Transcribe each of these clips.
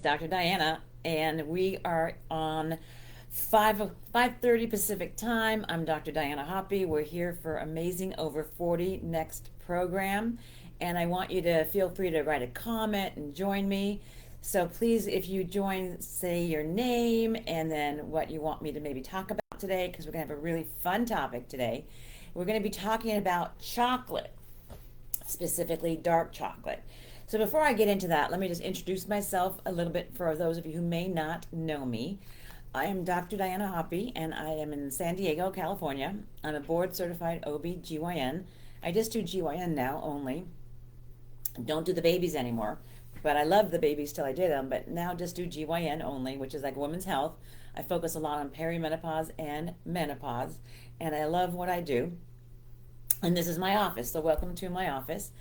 Dr. Diana, and we are on 5:30 Pacific time. I'm Dr. Diana Hoppy. We're here for Amazing Over 40 next program, and I want you to feel free to write a comment and join me. So please, if you join, say your name and then what you want me to maybe talk about today, because we're going to have a really fun topic today. We're going to be talking about chocolate, specifically dark chocolate. So before I get into that, let me just introduce myself a little bit for those of you who may not know me. I am Dr. Diana Hoppy, and I am in San Diego, California. I'm a board-certified OB-GYN. I just do GYN now only. Don't do the babies anymore, but I love the babies till I did them, but now just do GYN only, which is like women's health. I focus a lot on perimenopause and menopause, and I love what I do. And this is my office, so welcome to my office.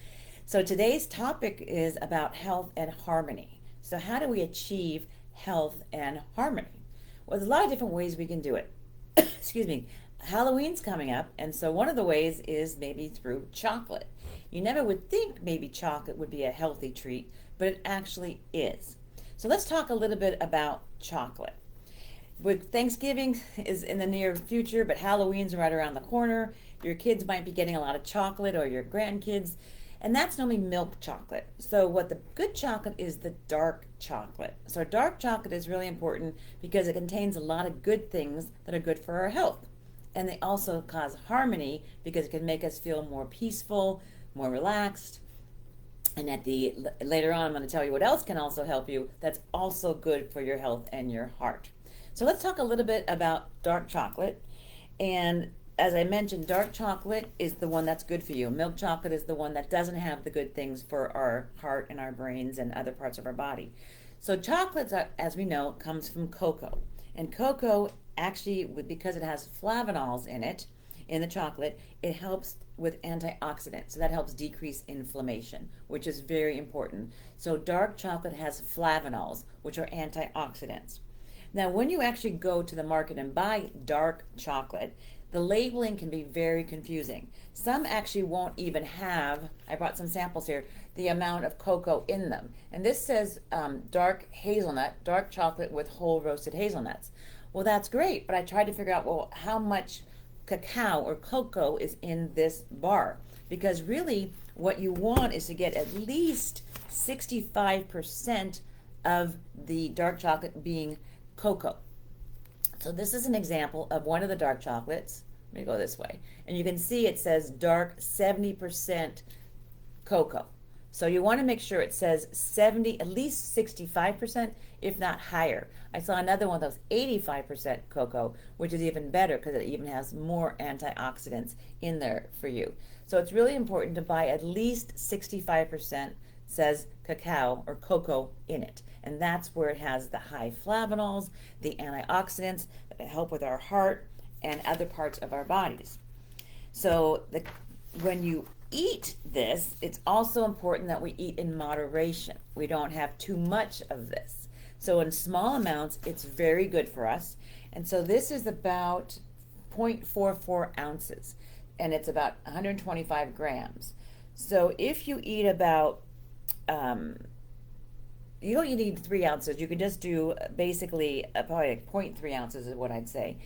So today's topic is about health and harmony. So how do we achieve health and harmony? Well, there's a lot of different ways we can do it. Excuse me. Halloween's coming up, and so one of the ways is maybe through chocolate. You never would think maybe chocolate would be a healthy treat, but it actually is. So let's talk a little bit about chocolate. With Thanksgiving is in the near future, but Halloween's right around the corner. Your kids might be getting a lot of chocolate, or your grandkids, and that's normally milk chocolate. So what the good chocolate is the dark chocolate. So dark chocolate is really important because it contains a lot of good things that are good for our health. And they also cause harmony because it can make us feel more peaceful, more relaxed. And later on, I'm going to tell you what else can also help you that's also good for your health and your heart. So let's talk a little bit about dark chocolate. And as I mentioned, dark chocolate is the one that's good for you. Milk chocolate is the one that doesn't have the good things for our heart and our brains and other parts of our body. So chocolate, as we know, comes from cocoa. And cocoa actually, because it has flavanols in it, in the chocolate, it helps with antioxidants. So that helps decrease inflammation, which is very important. So dark chocolate has flavanols, which are antioxidants. Now, when you actually go to the market and buy dark chocolate, the labeling can be very confusing. Some actually won't even have, I brought some samples here, the amount of cocoa in them. And this says dark hazelnut, dark chocolate with whole roasted hazelnuts. Well, that's great, but I tried to figure out, well, how much cacao or cocoa is in this bar? Because really, what you want is to get at least 65% of the dark chocolate being cocoa. So this is an example of one of the dark chocolates. Let me go this way. And you can see it says dark 70% cocoa. So you want to make sure it says 70, at least 65%, if not higher. I saw another one that was 85% cocoa, which is even better because it even has more antioxidants in there for you. So it's really important to buy at least 65% says cacao or cocoa in it. And that's where it has the high flavanols, the antioxidants that help with our heart and other parts of our bodies. So when you eat this, it's also important that we eat in moderation. We don't have too much of this. So in small amounts, it's very good for us. And so this is about 0.44 ounces, and it's about 125 grams. So if you eat about you don't need 3 ounces. You can just do basically probably like 0.3 ounces is what I'd say,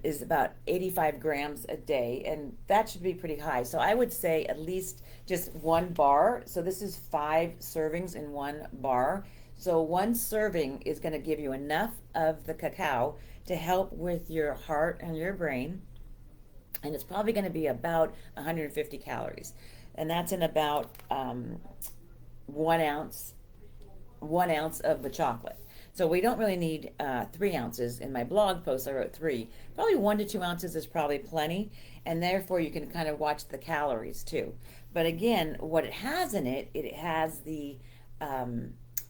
is about 85 grams a day, and that should be pretty high. So I would say at least just one bar. So this is 5 servings in one bar. So one serving is going to give you enough of the cacao to help with your heart and your brain, and it's probably going to be about 150 calories, and that's in about 1 ounce of the chocolate. So we don't really need 3 ounces. In my blog post, I wrote 3. Probably 1 to 2 ounces is probably plenty, and therefore you can kind of watch the calories too. But again, what it has in it, it has the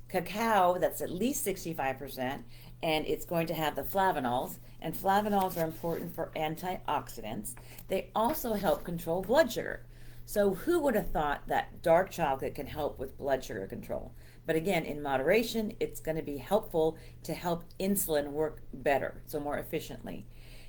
cacao that's at least 65%, and it's going to have the flavanols, and flavanols are important for antioxidants. They also help control blood sugar. So who would have thought that dark chocolate can help with blood sugar control? But again, in moderation, it's going to be helpful to help insulin work better, so more efficiently.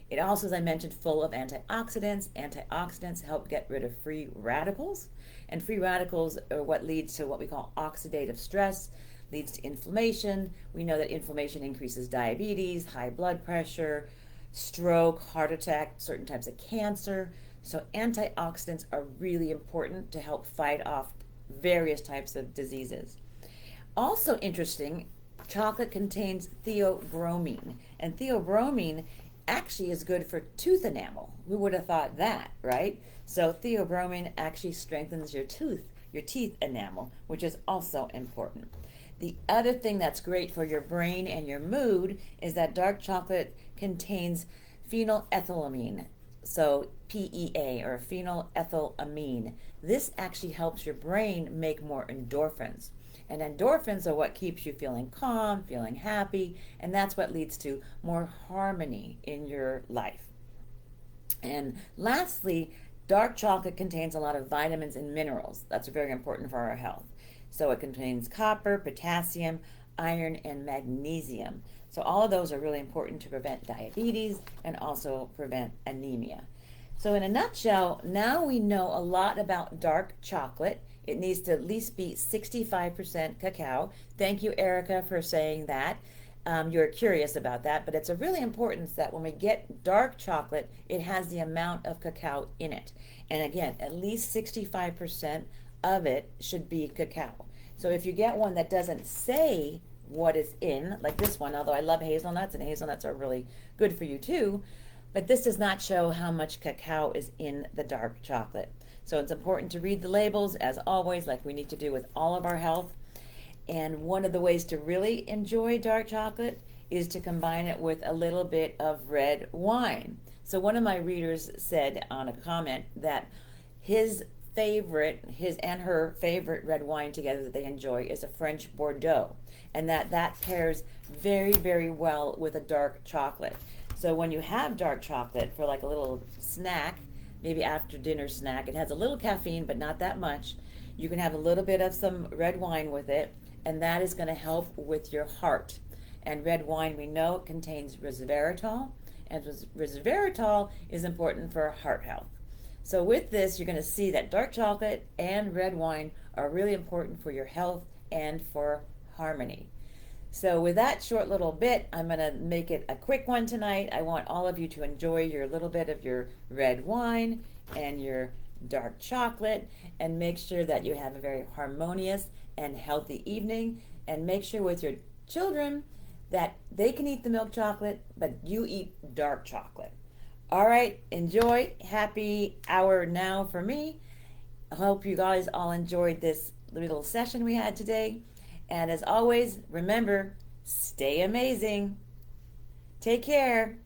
It also, as I mentioned, full of antioxidants. Antioxidants help get rid of free radicals, and free radicals are what leads to what we call oxidative stress. leads to inflammation. We know that inflammation increases diabetes, high blood pressure, stroke, heart attack, certain types of cancer. So antioxidants are really important to help fight off various types of diseases. Also interesting, chocolate contains theobromine, and theobromine actually is good for tooth enamel. Who would have thought that, right? So theobromine actually strengthens your teeth enamel, which is also important. The other thing that's great for your brain and your mood is that dark chocolate contains phenylethylamine. So PEA, or phenylethylamine. This actually helps your brain make more endorphins. And endorphins are what keeps you feeling calm, feeling happy, and that's what leads to more harmony in your life. And lastly, dark chocolate contains a lot of vitamins and minerals. That's very important for our health. So it contains copper, potassium, iron, and magnesium. So all of those are really important to prevent diabetes and also prevent anemia. So in a nutshell, now we know a lot about dark chocolate. It needs to at least be 65% cacao. Thank you, Erica, for saying that. You're curious about that, but it's a really important that when we get dark chocolate, it has the amount of cacao in it. And again, at least 65% of it should be cacao. So if you get one that doesn't say what is in, like this one, although I love hazelnuts, and hazelnuts are really good for you too, but this does not show how much cacao is in the dark chocolate. So it's important to read the labels, as always, like we need to do with all of our health. And one of the ways to really enjoy dark chocolate is to combine it with a little bit of red wine. So one of my readers said on a comment that his and her favorite red wine together that they enjoy is a French Bordeaux, and that pairs very, very well with a dark chocolate. So when you have dark chocolate for like a little snack, maybe after dinner snack, it has a little caffeine, but not that much. You can have a little bit of some red wine with it, and that is going to help with your heart. And red wine, we know, contains resveratrol, and resveratrol is important for heart health. So with this, you're going to see that dark chocolate and red wine are really important for your health and for harmony. So with that short little bit, I'm going to make it a quick one tonight. I want all of you to enjoy your little bit of your red wine and your dark chocolate, and make sure that you have a very harmonious and healthy evening. And make sure with your children that they can eat the milk chocolate, but you eat dark chocolate. All right, enjoy. Happy hour now for me. I hope you guys all enjoyed this little session we had today. And as always, remember, stay amazing. Take care.